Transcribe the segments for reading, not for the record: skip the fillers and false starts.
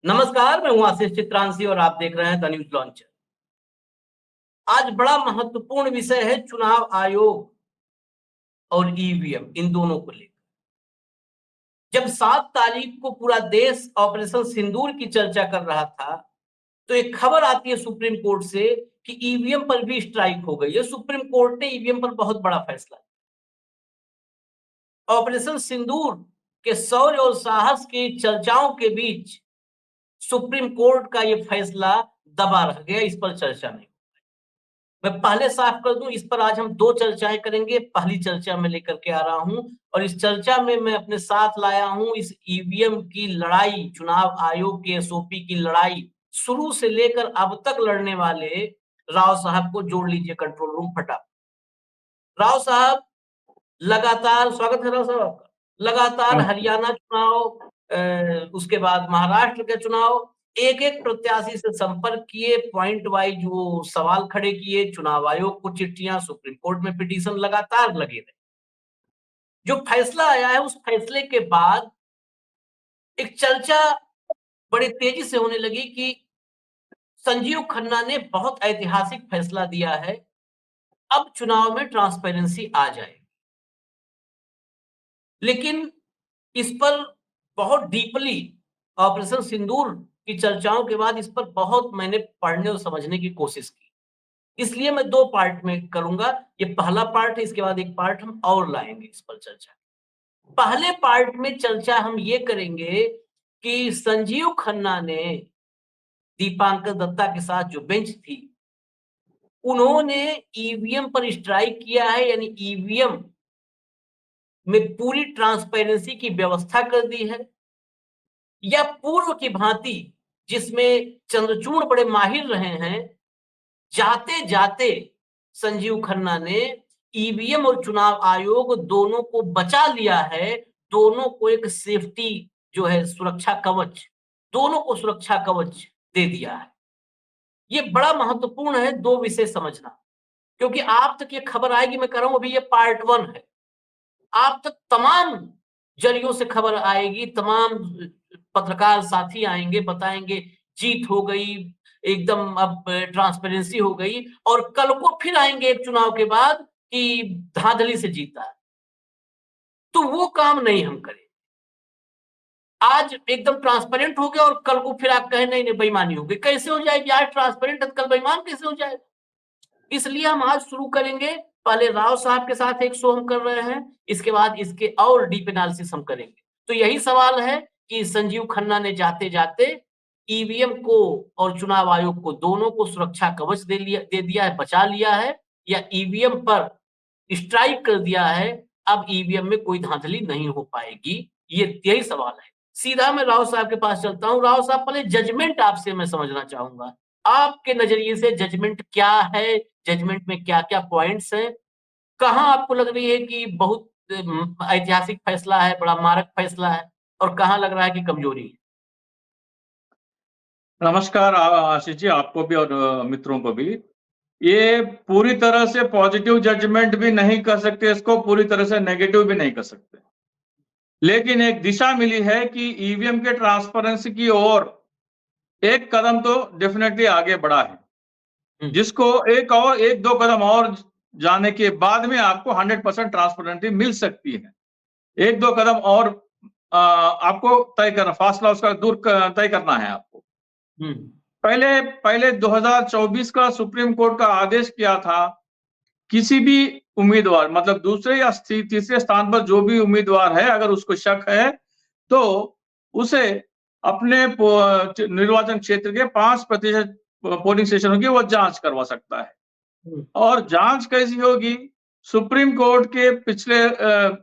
नमस्कार, मैं हूं आशीष चित्रांशी और आप देख रहे हैं द न्यूज लॉन्चर। आज बड़ा महत्वपूर्ण विषय है चुनाव आयोग और ईवीएम इन दोनों को लेकर। जब 7 तारीख को पूरा देश ऑपरेशन सिंदूर की चर्चा कर रहा था, तो एक खबर आती है सुप्रीम कोर्ट से कि ईवीएम पर भी स्ट्राइक हो गई है। सुप्रीम कोर्ट ने ईवीएम पर बहुत बड़ा फैसला। ऑपरेशन सिंदूर के शौर्य और साहस की चर्चाओं के बीच सुप्रीम कोर्ट का यह फैसला दबा रह गया, इस पर चर्चा नहीं। मैं पहले साफ कर दूं, इस पर आज हम 2 चर्चाएं करेंगे। पहली चर्चा मैं लेकर के आ रहा हूं और इस चर्चा में मैं अपने साथ लाया हूं इस ईवीएम की लड़ाई, चुनाव आयोग के एसओपी की लड़ाई शुरू से लेकर अब तक लड़ने वाले राव साहब को जोड़ लीजिए कंट्रोल रूम फटाफट। राव साहब लगातार, स्वागत है राव साहब आपका। लगातार नमस्ते। हरियाणा चुनाव, उसके बाद महाराष्ट्र के चुनाव, एक-एक प्रत्याशी से संपर्क किए, पॉइंट वाइज वो सवाल खड़े किए, चुनाव आयोग को चिट्ठियां, सुप्रीम कोर्ट में पिटीशन लगातार लगे रहे। जो फैसला आया है उस फैसले के बाद एक चर्चा बड़ी तेजी से होने लगी कि संजीव खन्ना ने बहुत ऐतिहासिक फैसला दिया है, अब चुनाव में ट्रांसपेरेंसी आ जाएगी। लेकिन इस पर बहुत डीपली ऑपरेशन सिंदूर की चर्चाओं के बाद इस पर बहुत मैंने पढ़ने और समझने की कोशिश की। इसलिए मैं 2 पार्ट में करूंगा। ये पहला पार्ट है, इसके बाद एक पार्ट हम और लाएंगे इस पर चर्चा। पहले पार्ट में चर्चा हम ये करेंगे कि संजीव खन्ना ने दीपांकर दत्ता के साथ जो बेंच थी, उन्होंने ईवीएम पर स्ट्राइक किया है, यानी ईवीएम में पूरी ट्रांसपेरेंसी की व्यवस्था कर दी है, या पूर्व की भांति जिसमें चंद्रचूड़ बड़े माहिर रहे हैं, जाते जाते संजीव खन्ना ने ईवीएम और चुनाव आयोग दोनों को बचा लिया है, दोनों को एक सेफ्टी जो है सुरक्षा कवच, दोनों को सुरक्षा कवच दे दिया है। ये बड़ा महत्वपूर्ण है 2 विषय समझना, क्योंकि आप तक ये खबर आएगी। मैं कह रहा हूं अभी ये पार्ट 1 है, आप तक तमाम जरियों से खबर आएगी, तमाम पत्रकार साथी आएंगे, बताएंगे जीत हो गई, एकदम अब ट्रांसपेरेंसी हो गई, और कल को फिर आएंगे एक चुनाव के बाद कि धांधली से जीता है। तो वो काम नहीं हम करें। आज एकदम ट्रांसपेरेंट हो गया और कल को फिर आप कहें नहीं नहीं बेईमानी हो गई। कैसे हो जाएगी? आज ट्रांसपेरेंट है, कल बेईमान कैसे हो जाएगा? इसलिए हम आज शुरू करेंगे, पहले राव साहब के साथ एक शो हम कर रहे हैं, इसके बाद इसके और डीप एनालिसिस हम करेंगे। तो यही सवाल है कि संजीव खन्ना ने जाते जाते ईवीएम को और चुनाव आयोग को दोनों को सुरक्षा कवच दे दिया है, बचा लिया है, या ईवीएम पर स्ट्राइक कर दिया है, अब ईवीएम में कोई धांधली नहीं हो पाएगी। ये यही सवाल है। सीधा मैं राव साहब के पास चलता हूं। राव साहब, पहले जजमेंट आपसे मैं समझना चाहूंगा, आपके नजरिए से जजमेंट क्या है? जजमेंट में क्या-क्या पॉइंट्स हैं? कहाँ आपको लग रही है कि बहुत ऐतिहासिक फैसला है, बड़ा मारक फैसला है, और कहाँ लग रहा है कि कमजोरी है? नमस्कार आशीष जी, आपको भी और मित्रों को भी। ये पूरी तरह से पॉजिटिव जजमेंट भी नहीं कर सकते, इसको पूरी तरह से नेगेटिव भी नहीं कर सकते, लेकिन एक दिशा मिली है कि ईवीएम के ट्रांसपेरेंसी की ओर एक कदम तो डेफिनेटली आगे बढ़ा है, जिसको एक दो कदम और जाने के बाद में आपको 100% ट्रांसपेरेंसी मिल सकती है। एक दो कदम और आपको तय करना, फासला उसका दूर तय करना है आपको। पहले 2024 का सुप्रीम कोर्ट का आदेश किया था, किसी भी उम्मीदवार, मतलब दूसरे या तीसरे स्थान पर जो भी उम्मीदवार है, अगर उसको शक है तो उसे अपने निर्वाचन क्षेत्र के 5% पोलिंग स्टेशनों की वो जांच करवा सकता है। और जांच कैसी होगी? सुप्रीम कोर्ट के पिछले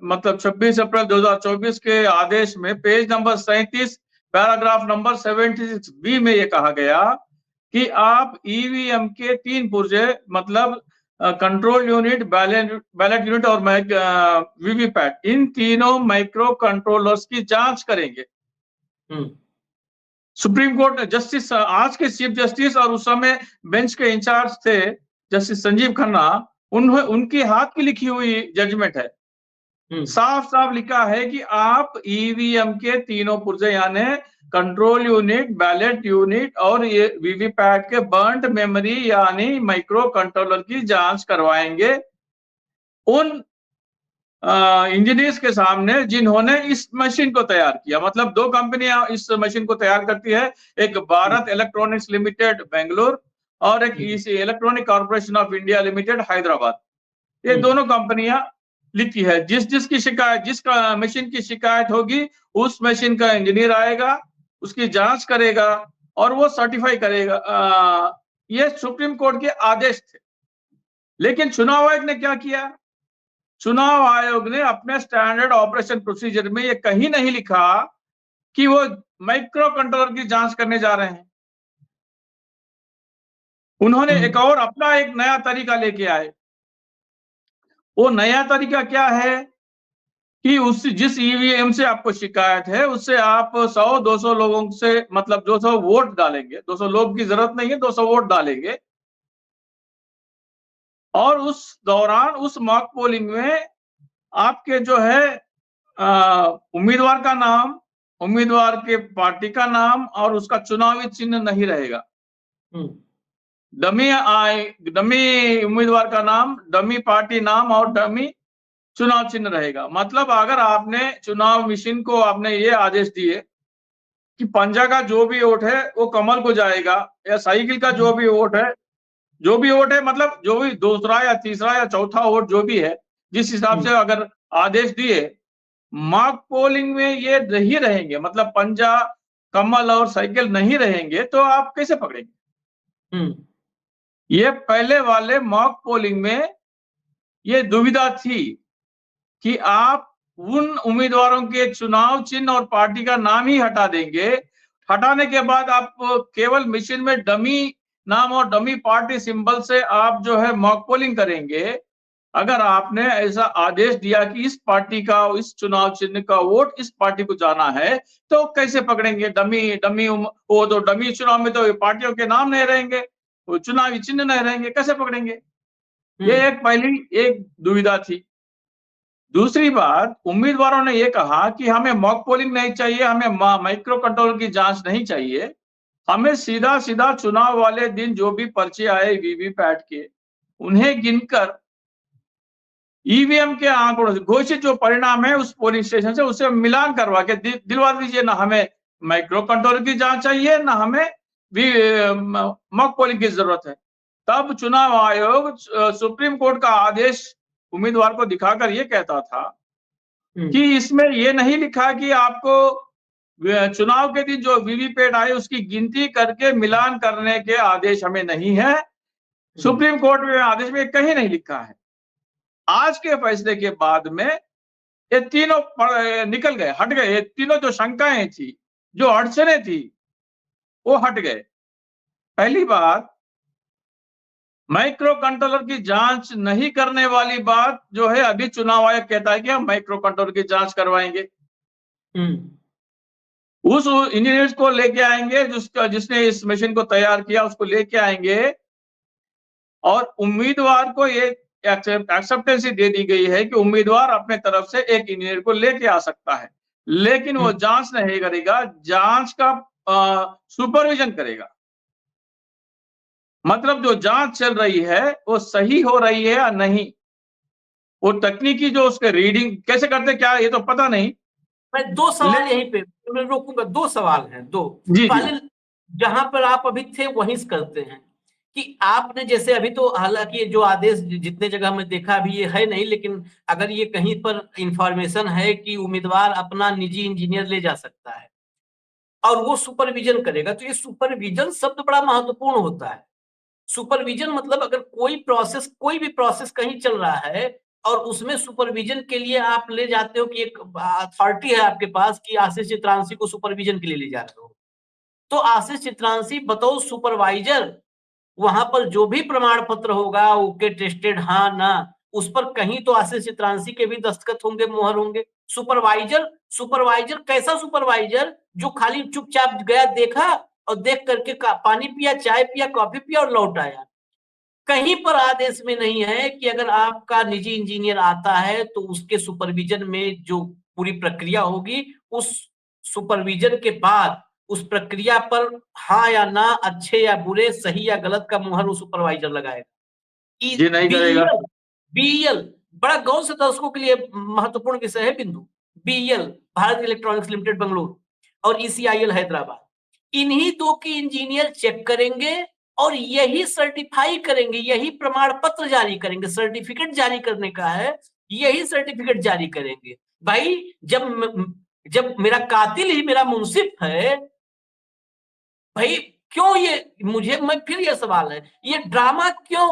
मतलब 26 अप्रैल 2024 के आदेश में page number 37 paragraph number 76B में ये कहा गया कि आप ईवीएम के 3 पुर्जे, मतलब कंट्रोल यूनिट, बैलेट यूनिट और वीवीपैट, इन तीनों माइक्रो कंट्रोलर्स की जांच करेंगे। सुप्रीम कोर्ट ने जस्टिस, आज के चीफ जस्टिस और उस समय बेंच के इंचार्ज थे जस्टिस संजीव खन्ना, उनके हाथ की लिखी हुई जजमेंट है। साफ साफ लिखा है कि आप ईवीएम के तीनों पुर्जे यानी कंट्रोल यूनिट, बैलेट यूनिट और ये वीवीपैट के बर्न्ड मेमोरी यानी माइक्रो कंट्रोलर की जांच करवाएंगे उन इंजीनियर्स के सामने जिन्होंने इस मशीन को तैयार किया। मतलब दो कंपनियां इस मशीन को तैयार करती है, एक भारत इलेक्ट्रॉनिक्स लिमिटेड बेंगलुरु और एक electronic corporation of India limited Hyderabad. ये दोनों कंपनियां लिखी है। जिसकी शिकायत, जिसका मशीन की शिकायत होगी, उस मशीन का इंजीनियर आएगा, उसकी जांच करेगा और वो सर्टिफाई करेगा। ये सुप्रीम कोर्ट के आदेश थे। लेकिन चुनाव आयोग ने क्या किया? चुनाव आयोग ने अपने स्टैंडर्ड ऑपरेशन प्रोसीजर में ये कहीं नहीं लिखा कि वो माइक्रो कंट्रोलर की जांच करने जा रहे हैं। उन्होंने एक और अपना एक नया तरीका लेके आए। वो नया तरीका क्या है कि उस जिस ईवीएम से आपको शिकायत है उससे आप 100-200 लोगों से, मतलब 200 वोट डालेंगे। 200 लोग की जरूरत नहीं है, 200 वोट डालेंगे और उस दौरान उस मॉक पोलिंग में आपके जो है उम्मीदवार का नाम, उम्मीदवार के पार्टी का नाम और उसका चुनावी चिन्ह नहीं रहेगा। डमी उम्मीदवार का नाम, डमी पार्टी नाम और डमी चुनाव चिन्ह रहेगा। मतलब अगर आपने चुनाव मशीन को आपने ये आदेश दिए कि पंजा का जो भी वोट है वो कमल को जाएगा, या साइकिल का जो भी वोट है, मतलब जो भी दूसरा या तीसरा या चौथा वोट जो भी है, जिस हिसाब से अगर आदेश दिए, मॉक पोलिंग में ये नहीं रहेंगे, मतलब पंजा, कमल और साइकिल नहीं रहेंगे, तो आप कैसे पकड़ेंगे? ये पहले वाले मॉक पोलिंग में ये दुविधा थी कि आप उन उम्मीदवारों के चुनाव चिन्ह और पार्टी का नाम ही हटा देंगे। हटाने के बाद आप केवल मशीन में डमी नाम और डमी पार्टी सिंबल से आप जो है मॉक पोलिंग करेंगे। अगर आपने ऐसा आदेश दिया कि इस पार्टी का, इस चुनाव चिन्ह का वोट इस पार्टी को जाना है, तो कैसे पकड़ेंगे? वो तो डमी चुनाव में तो पार्टियों के नाम नहीं रहेंगे, वो चुनावी चिन्ह नहीं रहेंगे, कैसे पकड़ेंगे? ये एक पहली एक दुविधा थी। दूसरी बात, उम्मीदवारों ने यह कहा कि हमें मॉक पोलिंग नहीं चाहिए, हमें माइक्रो कंट्रोलर की जांच नहीं चाहिए, हमें सीधा सीधा चुनाव वाले दिन जो भी पर्चे आए वीवीपैट के, उन्हें गिनकर ईवीएम के आंकड़ों से घोषित जो परिणाम है उस पोलिंग स्टेशन से उससे मिलान करवा के दिलवा दीजिए। ना हमें माइक्रो कंट्रोलर की जांच चाहिए, ना हमें मॉक पोलिंग की जरूरत है। तब चुनाव आयोग सुप्रीम कोर्ट का आदेश उम्मीदवार को दिखाकर ये कहता था कि इसमें ये नहीं लिखा कि आपको चुनाव के दिन जो वीवीपैट आए उसकी गिनती करके मिलान करने के आदेश हमें नहीं है। सुप्रीम कोर्ट में आदेश में कहीं नहीं लिखा है। आज के फैसले के बाद में ये तीनों निकल गए, हट गए। ये तीनों जो शंकाएं थी, जो अड़चने थी, वो हट गए। पहली बात, माइक्रो कंट्रोलर की जांच नहीं करने वाली बात जो है, अभी चुनाव आयोग कहता है कि हम माइक्रो कंट्रोलर की जांच करवाएंगे। उस इंजीनियर्स को लेके आएंगे जिसने इस मशीन को तैयार किया, उसको लेके आएंगे और उम्मीदवार को ये एक्सेप्टेंस दे दी गई है कि उम्मीदवार अपने तरफ से एक इंजीनियर को लेके आ सकता है, लेकिन वो जांच नहीं करेगा, जांच का सुपरविजन करेगा। मतलब जो जांच चल रही है वो सही हो रही है या नहीं, वो तकनीकी जो उसके रीडिंग कैसे करते क्या, ये तो पता नहीं। मैं दो सवाल यहीं पे मैं रोकूंगा। दो सवाल हैं, दो। पहले जहां पर आप अभी थे वहीं से करते हैं कि आपने जैसे अभी तो, हालांकि जो आदेश जितने जगह में देखा अभी ये है नहीं, लेकिन अगर ये कहीं पर इंफॉर्मेशन है कि उम्मीदवार अपना निजी इंजीनियर ले जा सकता है और वो सुपरविजन करेगा, तो ये सुपरविजन शब्द बड़ा महत्वपूर्ण होता है। सुपरविजन मतलब अगर कोई भी प्रोसेस कहीं चल रहा है और उसमें सुपरविजन के लिए आप ले जाते हो कि एक अथॉरिटी है आपके पास कि आशीष चित्रांशी को सुपरविजन के लिए ले जा रहे हो, तो आशीष चित्रांशी बतौर सुपरवाइजर वहां पर जो भी प्रमाण पत्र होगा, ओके टेस्टेड हाँ ना, उस पर कहीं तो आशीष चित्रांशी के भी दस्तखत होंगे, मोहर होंगे। सुपरवाइजर कैसा सुपरवाइजर जो खाली चुपचाप गया, देखा और देख करके पानी पिया, चाय पिया, कॉफी पिया और लौट आया। कहीं पर आदेश में नहीं है कि अगर आपका निजी इंजीनियर आता है तो उसके सुपरविजन में जो पूरी प्रक्रिया होगी, उस सुपरविजन के बाद उस प्रक्रिया पर हाँ या ना, अच्छे या बुरे, सही या गलत का मुहर वो सुपरवाइजर लगाएगा। जी नहीं करेगा। बीईएल, बीईएल बड़ा गौर से दर्शकों के लिए महत्वपूर्ण विषय है बिंदु। BEL Bharat electronics limited Bengaluru और ईसीआईएल हैदराबाद, इन्हीं दो की इंजीनियर चेक करेंगे और यही सर्टिफाई करेंगे, यही प्रमाण पत्र जारी करेंगे। सर्टिफिकेट जारी करने का है, यही सर्टिफिकेट जारी करेंगे। भाई जब मेरा कातिल ही मेरा मुंसिफ है, भाई क्यों ये, मुझे मैं फिर ये सवाल है, ये ड्रामा क्यों?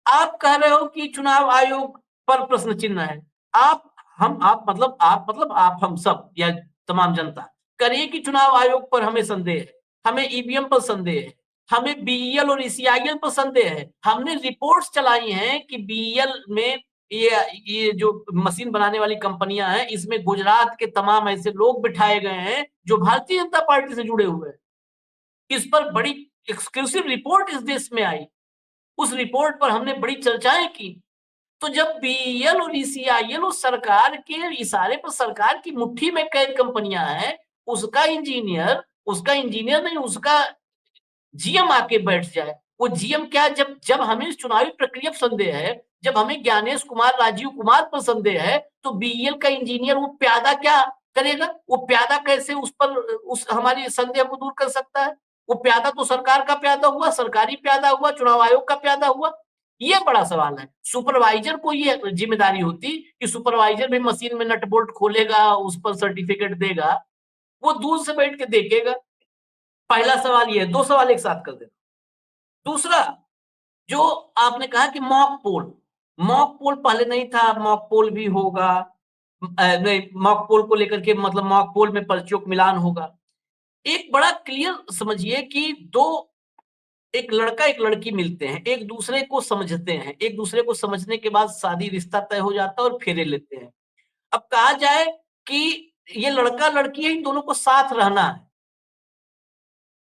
आप कह रहे हो कि चुनाव आयोग पर प्रश्न चिन्ह है। आप हम सब या तमाम जनता करिए कि चुनाव आयोग पर हमें संदेह है, हमें ईवीएम पर संदेह है, हमें बीईएल और ईसीआईएल पर संदेह है। हमने रिपोर्ट्स चलाई हैं कि बीईएल में ये जो मशीन बनाने वाली कंपनियां हैं, इसमें गुजरात के तमाम ऐसे लोग बिठाए गए हैं जो भारतीय जनता पार्टी से जुड़े हुए हैं। इस पर बड़ी एक्सक्लूसिव रिपोर्ट इस देश में आई, उस रिपोर्ट पर हमने बड़ी चर्चाएं की। तो जब बीईएल और ईसीआईएल उस सरकार के इशारे पर सरकार की मुट्ठी में कैद कंपनियां हैं, उसका इंजीनियर नहीं, उसका जीएम आके बैठ जाए, वो जीएम क्या, जब जब हमें चुनावी प्रक्रिया पर संदेह है, जब हमें ज्ञानेश कुमार, राजीव कुमार पर संदेह है, तो बीईएल का इंजीनियर वो प्यादा क्या करेगा? वो प्यादा कैसे उस हमारी संदेह को दूर कर सकता है? वो प्यादा तो सरकार का प्यादा हुआ, सरकारी प्यादा हुआ, चुनाव आयोग का प्यादा हुआ। ये बड़ा सवाल है। सुपरवाइजर को ये जिम्मेदारी होती कि सुपरवाइजर भी मशीन में नट बोल्ट खोलेगा, उस पर सर्टिफिकेट देगा, वो दूर से बैठ के देखेगा। पहला सवाल ये है। दो सवाल एक साथ कर देता। दूसरा, जो आपने कहा कि मॉक पोल पहले नहीं था, मॉक पोल भी होगा। नहीं, मॉक पोल को लेकर के मतलब मॉक पोल में पर्चियों का मिलान होगा। एक बड़ा क्लियर समझिए कि दो, एक लड़का एक लड़की मिलते हैं, एक दूसरे को समझते हैं, एक दूसरे को समझने के बाद शादी रिश्ता तय हो जाता है और फेरे लेते हैं। अब कहा जाए कि ये लड़का लड़की है, इन दोनों को साथ रहना है,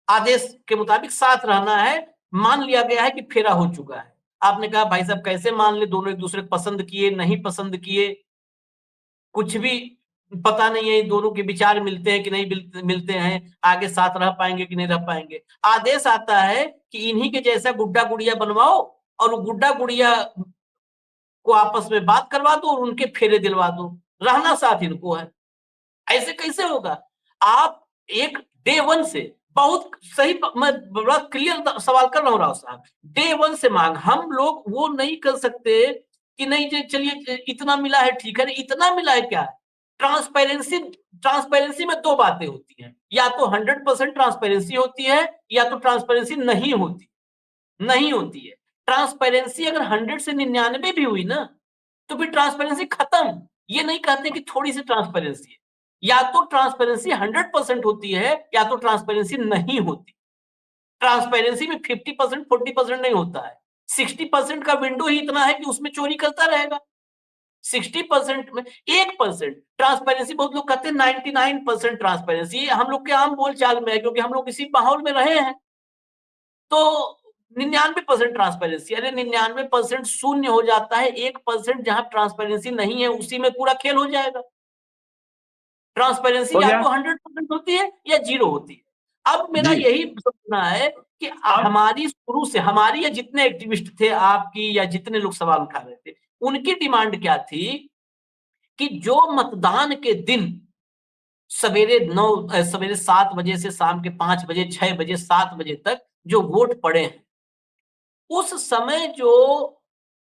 आदेश के मुताबिक साथ रहना है, मान लिया गया है कि फेरा हो चुका है। आपने कहा भाई साहब कैसे मान ले, दोनों एक दूसरे को पसंद किए, नहीं पसंद किए, कुछ भी पता नहीं है, दोनों के विचार मिलते हैं कि नहीं मिलते हैं, आगे साथ रह पाएंगे कि नहीं रह पाएंगे। आदेश आता है कि इन्हीं के जैसा गुड्डा गुड़िया बनवाओ और गुड्डा गुड़िया को आपस में बात करवा दो और उनके फेरे दिलवा दो, रहना साथ इनको है। ऐसे कैसे होगा? आप एक डे वन से, बहुत सही, मैं बड़ा क्लियर सवाल कर रहा हूं राव साहब, डे वन से मांग, हम लोग वो नहीं कर सकते कि नहीं चलिए इतना मिला है ठीक है, इतना मिला है क्या? ट्रांसपेरेंसी में दो बातें होती हैं, या तो 100% ट्रांसपेरेंसी होती है या तो ट्रांसपेरेंसी नहीं होती है। ट्रांसपेरेंसी अगर 100 से 99 भी हुई ना, तो फिर ट्रांसपेरेंसी खत्म। ये नहीं कहते कि थोड़ी सी ट्रांसपेरेंसी है। या तो ट्रांसपेरेंसी 100% होती है या तो ट्रांसपेरेंसी नहीं होती। ट्रांसपेरेंसी में 50% 40% नहीं होता है, 60% का विंडो ही इतना है कि उसमें चोरी करता रहेगा। 60% में 1% ट्रांसपेरेंसी, बहुत लोग कहते हैं 99% ट्रांसपेरेंसी, हम लोग के आम बोल चाल में है क्योंकि हम लोग इसी माहौल में रहे हैं। तो 99% ट्रांसपेरेंसी, अरे 99% शून्य हो जाता है, 1% जहां ट्रांसपेरेंसी नहीं है उसी में पूरा खेल हो जाएगा। ट्रांसपेरेंसी हो या गया तो 100% होती है या 0 होती है। अब मेरा जी। यही समझना है कि अब हमारी शुरू से, हमारी या जितने एक्टिविस्ट थे, आपकी या जितने लोग सवाल उठा रहे थे, उनकी डिमांड क्या थी कि जो मतदान के दिन सवेरे 7 बजे से शाम के 5 बजे, 6 बजे, 7 बजे तक जो वोट पड़े हैं, उस समय जो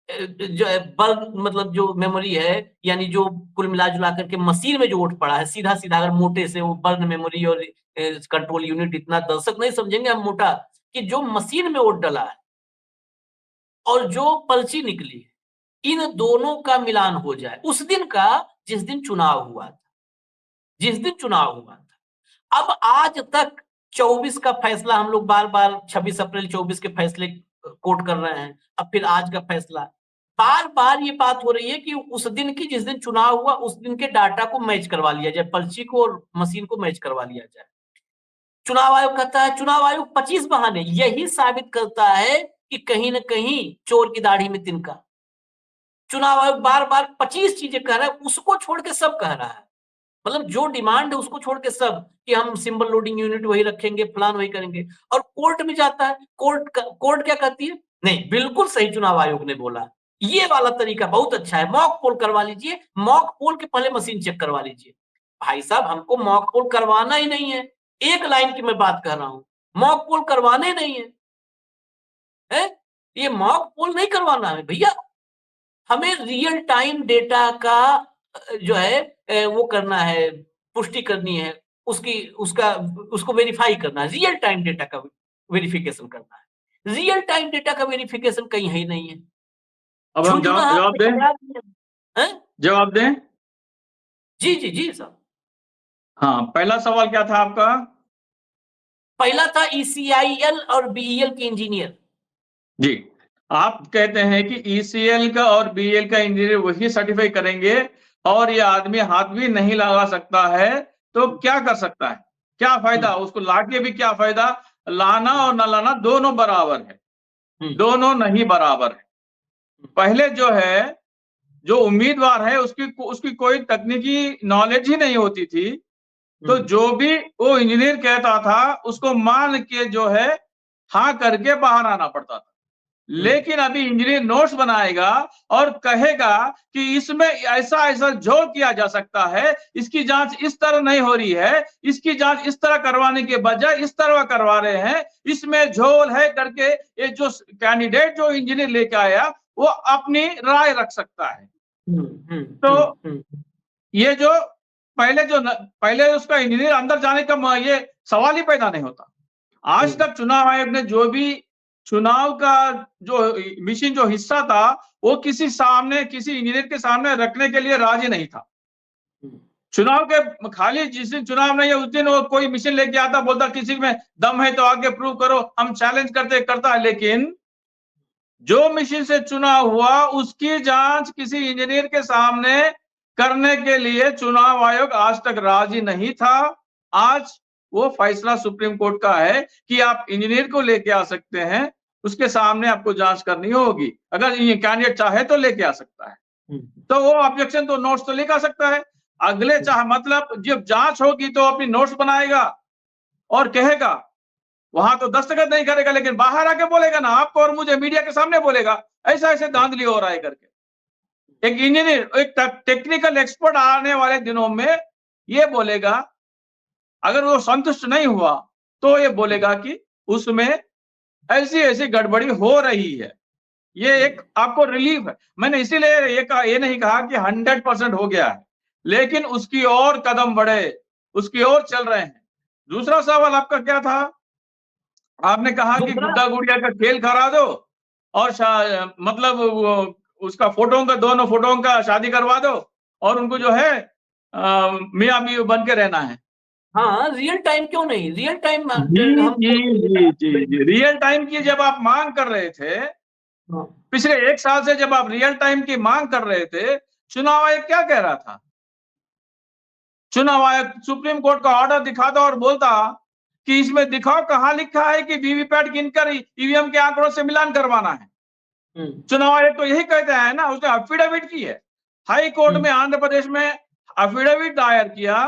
जो बल्ब मतलब जो मेमोरी है, यानी जो कुल मिला-जुला करके मशीन में जो वोट पड़ा है, सीधा-सीधा अगर मोटे से वो बर्न मेमोरी और कंट्रोल यूनिट, इतना दर्शक नहीं समझेंगे हम मोटा, कि जो मशीन में वोट डला है और जो पर्ची निकली है, इन दोनों का मिलान हो जाए। उस दिन का, जिस दिन चुनाव हुआ था, जिस दिन चुनाव हुआ था। अब आज तक 24 का फैसला हम लोग बार-बार, 26 अप्रैल 24 के फैसले कोट कर रहे हैं। अब फिर आज का फैसला। बार-बार ये बात हो रही है कि उस दिन की, जिस दिन चुनाव हुआ, उस दिन के डाटा को मैच करवा लिया जाए, पर्ची को और मशीन को मैच करवा लिया जाए। चुनाव आयोग कहता है, चुनाव आयोग 25 बहाने, यही साबित करता है कि कहीं न कहीं चोर की दाढ़ी में तिनका। चुनाव आयोग बार-बार 25 चीजें कह रहा है, उसको छोड़ के सब कह रहा है। मतलब जो डिमांड है उसको छोड़ के सब कि हम सिंबल लोडिंग यूनिट वही रखेंगे, फलान वही करेंगे और कोर्ट में जाता है। कोर्ट क्या कहती है? नहीं, बिल्कुल सही चुनाव आयोग ने बोला। ये वाला तरीका बहुत अच्छा है, मॉक पोल करवा लीजिए, मॉक पोल के पहले मशीन चेक करवा लीजिए। भाई साहब हमको मॉक पोल करवाना ही नहीं है, एक लाइन की मैं बात कर रहा हूं, मॉक पोल करवाने नहीं है, है? ये मॉक पोल नहीं करवाना है भैया, हमें रियल टाइम डेटा का जो है वो करना है, पुष्टि करनी है, उसको वेरीफाई करना है, रियल टाइम डेटा का वेरिफिकेशन करना है। रियल टाइम डेटा का वेरिफिकेशन कहीं है ही नहीं है। अब हम झुंझुनू हाथ जवाब में दें? कपड़ा भी है। हैं? जवाब दें? जी, जी, जी साहब। हाँ, पहला सवाल क्या था आपका? पहला था ईसीआईएल और बीईएल के इंजीनियर। जी, आप कहते हैं कि ईसीएल का और बीएल का इंजीनियर वही सर्टिफाई करेंगे और ये आदमी हाथ भी नहीं लगा सकता है, तो क्या कर सकता है? क्या फायदा? उसको लाके भी क्या फायदा? लाना और न लाना दोनों बराबर है, दोनों नहीं बराबर है। पहले जो है, जो उम्मीदवार है उसकी कोई तकनीकी नॉलेज ही नहीं होती थी, तो जो भी वो इंजीनियर कहता था, उसको मान के जो है, हाँ करके बाहर आना पड़ता था। लेकिन अभी इंजीनियर नोट्स बनाएगा और कहेगा कि इसमें ऐसा-ऐसा जोड़ किया जा सकता है, इसकी जांच इस तरह नहीं हो रही है, इसकी जांच इस तरह करवाने के बजाय इस तरह करवा रहे हैं, इसमें झोल है करके ये जो कैंडिडेट जो इंजीनियर लेके आया, वो अपनी राय रख सकता है। तो ये जो पहले उसका इंजीनियर अंदर जाने का ये सवाल ही पैदा नहीं होता। आज तक चुनाव आयोग ने जो भी चुनाव का जो मिशन जो हिस्सा था, वो किसी इंजीनियर के सामने रखने के लिए राजी नहीं था। चुनाव के खाली जिस दिन चुनाव नहीं है उस दिन वो कोई मिशन लेके आता, बोलता किसी में दम है तो आगे प्रूव करो, हम चैलेंज करता है। लेकिन जो मिशन से चुनाव हुआ उसकी जांच किसी इंजीनियर के सामने करने के लिए चुनाव आयोग आज तक राजी नहीं था। आज वो फैसला सुप्रीम कोर्ट का है कि आप इंजीनियर को लेके आ सकते हैं, उसके सामने आपको जांच करनी होगी। अगर ये कैंडिडेट चाहे तो लेके आ सकता है, तो वो ऑब्जेक्शन तो नोट्स तो लेके आ सकता है। अगले मतलब जब जांच होगी तो अपनी नोट्स बनाएगा और कहेगा, वहां तो दस्तखत नहीं करेगा लेकिन बाहर आके बोलेगा ना, आपको और मुझे मीडिया के सामने बोलेगा, ऐसा धांधली हो रहा है करके। एक इंजीनियर, एक टेक्निकल एक्सपर्ट आने वाले दिनों में ये बोलेगा, अगर वो संतुष्ट नहीं हुआ तो ये बोलेगा कि उसमें ऐसी गड़बड़ी हो रही है। ये एक आपको रिलीफ है। मैंने इसीलिए ये नहीं कहा कि 100% हो गया है, लेकिन उसकी ओर कदम बढ़े, उसकी ओर चल रहे हैं। दूसरा सवाल आपका क्या था? आपने कहा कि गुड्डा गुड़िया का खेल करा दो और मतलब वो उसका दोनों फोटों का शादी करवा दो और उनको जो है मियां बीवी बन के रहना है। हाँ, रियल टाइम क्यों नहीं? रियल टाइम जी, रियल टाइम की जब आप मांग कर रहे थे, पिछले 1 साल से जब आप रियल टाइम की मांग कर रहे थे, चुनाव आयोग क्या कह रहा था? चुनाव आयोग सुप्रीम कोर्ट का ऑर्डर दिखाता और बोलता कि इसमें दिखाओ कहां लिखा है कि वीवीपैट गिनकर ईवीएम के आंकड़ों से मिलान करवाना है। चुनाव आयोग तो यही कहता है ना, उसने एफिडेविट की है हाई कोर्ट में, आंध्र प्रदेश में एफिडेविट दायर किया।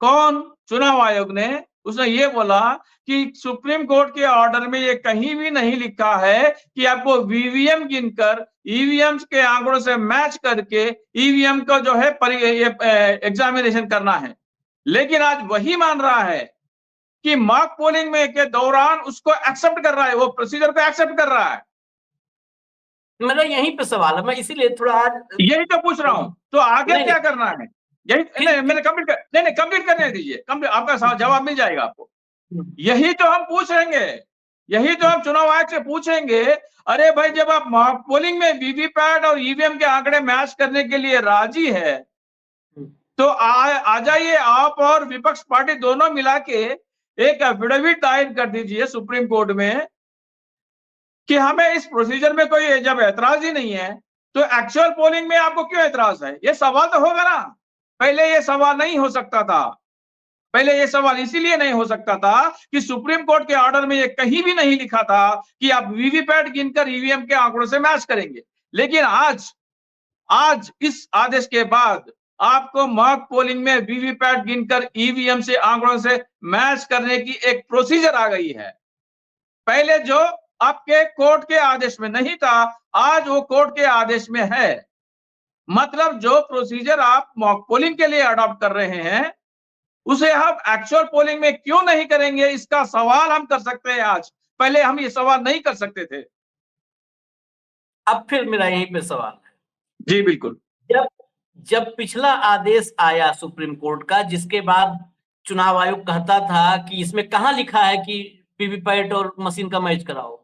कौन? चुनाव आयोग ने। उसने ये बोला कि सुप्रीम कोर्ट के ऑर्डर में ये कहीं भी नहीं लिखा है कि आपको वीवीएम गिनकर ईवीएम के आंकड़ों से मैच करके ईवीएम का जो है एग्जामिनेशन करना है। लेकिन आज वही मान रहा है कि मॉक पोलिंग में के दौरान उसको एक्सेप्ट कर रहा है, वो प्रोसीजर को एक्सेप्ट कर रहा है। मेरा यहीं पे सवाल है, मैं इसीलिए थोड़ा यही तो पूछ रहा हूं, तो आगे क्या करना है? यही मैंने कंप्लीट करने दीजिए, आपका जवाब मिल जाएगा आपको। यही तो हम पूछेंगे, यही तो हम चुनाव आयोग से पूछेंगे। अरे भाई, जब आप मॉक पोलिंग में वीवीपैट और ईवीएम के आंकड़े मैच करने के लिए राजी है, तो आ जाइए आप और विपक्ष पार्टी दोनों मिला के एक एफिडेविट दायर कर दीजिए सुप्रीम कोर्ट में कि हमें इस प्रोसीजर में कोई जब ऐतराज ही नहीं है, तो एक्चुअल पोलिंग में आपको क्यों ऐतराज है? ये सवाल तो होगा ना। पहले ये सवाल नहीं हो सकता था। पहले ये सवाल इसीलिए नहीं हो सकता था कि सुप्रीम कोर्ट के ऑर्डर में ये कहीं भी नहीं लिखा था कि आप वीवीपैट गिनकर ईवीएम के आंकड़ों से मैच करेंगे। लेकिन आज इस आदेश के बाद आपको मॉक पोलिंग में वीवीपैट गिनकर ईवीएम से आंकड़ों से मैच करने की एक प्रोसीजर आ गई है। पहले जो आपके कोर्ट के आदेश में नहीं था, आज वो कोर्ट के आदेश में है। मतलब जो प्रोसीजर आप मॉक पोलिंग के लिए अडॉप्ट कर रहे हैं, उसे आप एक्चुअल पोलिंग में क्यों नहीं करेंगे, इसका सवाल हम कर सकते हैं आज। पहले हम ये सवाल नहीं कर सकते थे। अब फिर मेरा यहीं पे सवाल है। जी बिल्कुल। जब जब पिछला आदेश आया सुप्रीम कोर्ट का, जिसके बाद चुनाव आयोग कहता था कि इसमें कहां लिखा है कि वीवीपैट और मशीन का मैच कराओ,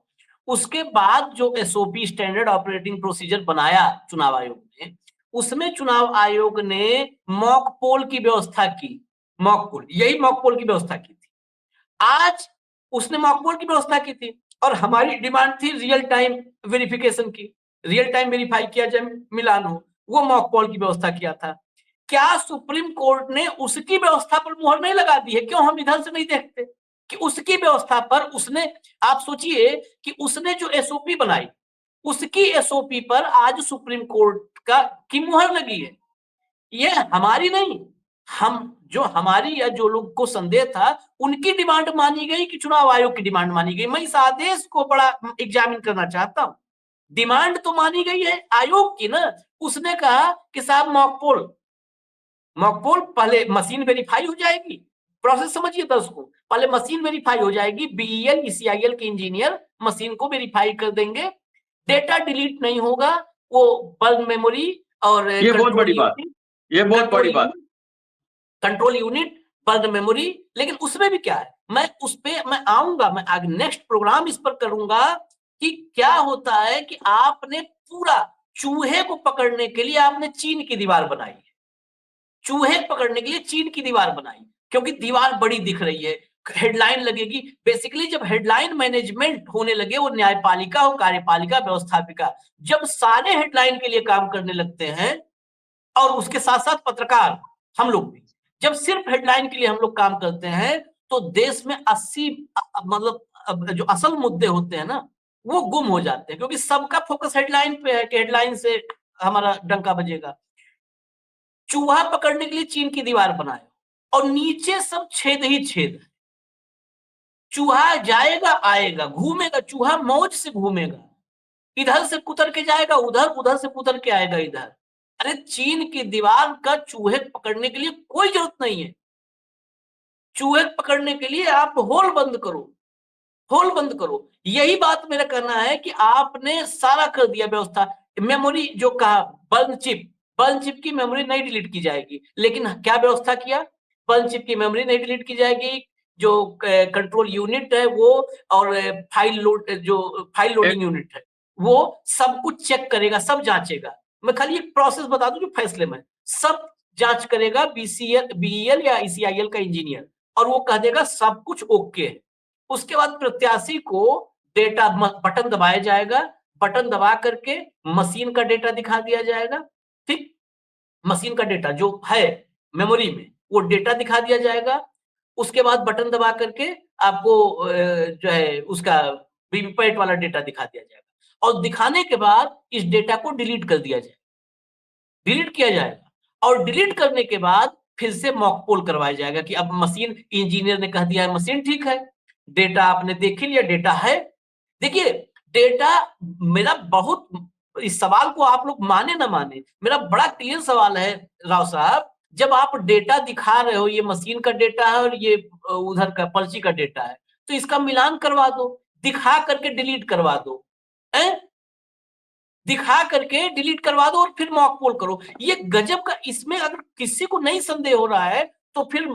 उसके बाद जो एसओपी स्टैंडर्ड ऑपरेटिंग प्रोसीजर बनाया चुनाव आयोग ने, उसमें चुनाव आयोग ने मॉक पोल की व्यवस्था की। मॉक पोल, यही मॉक पोल की व्यवस्था की थी। आज उसने मॉक पोल की व्यवस्था की थी और हमारी डिमांड थी रियल टाइम वेरिफिकेशन की, रियल टाइम वेरीफाई किया जाए, मिलान हो, वो मॉक पोल की व्यवस्था किया था। क्या सुप्रीम कोर्ट ने उसकी व्यवस्था पर मुहर नहीं लगा दी है? क्यों हम इधर से नहीं देखते कि उसकी व्यवस्था पर उसने, आप सोचिए कि उसने जो एसओपी बनाई, उसकी एसओपी पर आज सुप्रीम कोर्ट का की मुहर लगी है। ये हमारी नहीं, हम जो हमारी या जो लोग को संदेह था, उनकी डिमांड मानी गई कि चुनाव आयोग की डिमांड मानी गई। मैं इस आदेश को बड़ा एग्जामिन करना चाहता हूं। डिमांड तो मानी गई है आयोग की ना। उसने कहा कि साहब मॉक पोल पहले मशीन वेरीफाई हो जाएगी। प्रोसेस समझिए दर्शकों, पहले मशीन वेरीफाई हो जाएगी, बीईएल ईसीआईएल के इंजीनियर मशीन को वेरीफाई कर देंगे, डेटा डिलीट नहीं होगा, वो बल्क मेमोरी और ये बहुत बड़ी बात, ये बहुत बड़ी बात। Control unit, bulk memory. लेकिन उसमें भी क्या है, मैं उस पे मैं आऊंगा, मैं आगे नेक्स्ट प्रोग्राम इस पर करूंगा कि क्या होता है कि आपने पूरा चूहे को पकड़ने के लिए आपने चीन की दीवार बनाई है। चूहे पकड़ने के लिए चीन की दीवार बनाई, क्योंकि दीवार बड़ी दिख रही है, हेडलाइन लगेगी। बेसिकली जब हेडलाइन मैनेजमेंट होने लगे, वो न्यायपालिका और कार्यपालिका व्यवस्थापिका जब सारे हेडलाइन के लिए काम करने लगते हैं, और उसके साथ साथ पत्रकार हम लोग भी जब सिर्फ हेडलाइन के लिए हम लोग काम करते हैं, तो देश में 80 मतलब जो असल मुद्दे होते हैं ना, वो गुम हो जाते हैं, क्योंकि सबका फोकस हेडलाइन पे है कि हेडलाइन से हमारा डंका बजेगा। चूहा पकड़ने के लिए चीन की दीवार बनाए और नीचे सब छेद ही छेद। चूहा जाएगा आएगा, घूमेगा, चूहा मौज से घूमेगा, इधर से कुतर के जाएगा उधर, उधर से कुतर के आएगा इधर। अरे चीन की दीवार का चूहे पकड़ने के लिए कोई जरूरत नहीं है। चूहे पकड़ने के लिए आप होल बंद करो, होल बंद करो। यही बात मेरा कहना है कि आपने सारा कर दिया व्यवस्था। मेमोरी जो कहा, बर्न चिप की मेमोरी नहीं डिलीट की जाएगी, लेकिन क्या व्यवस्था किया, बर्न चिप की मेमोरी नहीं डिलीट की जाएगी, जो कंट्रोल यूनिट है वो, और फाइल लोडिंग यूनिट है, वो सब कुछ चेक करेगा, सब जांचेगा। मैं खाली एक प्रोसेस बता दूं जो फैसले में, सब जांच करेगा बीईएल या ईसीआईएल का इंजीनियर, और वो कह देगा सब कुछ ओके है। उसके बाद प्रत्याशी को डेटा बटन दबाया जाएगा, बटन दबा करके मशीन का डेटा दिखा दिया जाएगा। ठीक, मशीन का डेटा जो है मेमोरी में, वो डेटा दिखा दिया जाएगा। उसके बाद बटन दबा करके आपको जो है उसका वीवीपैट वाला डेटा दिखा दिया जाएगा, और दिखाने के बाद इस डेटा को डिलीट कर दिया जाएगा, डिलीट किया जाएगा। और डिलीट करने के बाद फिर से मॉक पोल करवाया जाएगा कि अब मशीन इंजीनियर ने कह दिया है मशीन ठीक है, डेटा आपने देख लिया, डेटा है। देखिए डेटा, मेरा बहुत, इस सवाल को आप लोग माने ना माने, मेरा बड़ा क्लियर सवाल है राव साहब। जब आप डेटा दिखा रहे हो, ये मशीन का डेटा है और ये उधर का पर्ची का डेटा है, तो इसका मिलान करवा दो, दिखा करके डिलीट करवा दो, दिखा करके डिलीट करवा दो और फिर मॉक पोल करो। ये गजब का, इसमें अगर किसी को नहीं संदेह हो रहा है तो फिर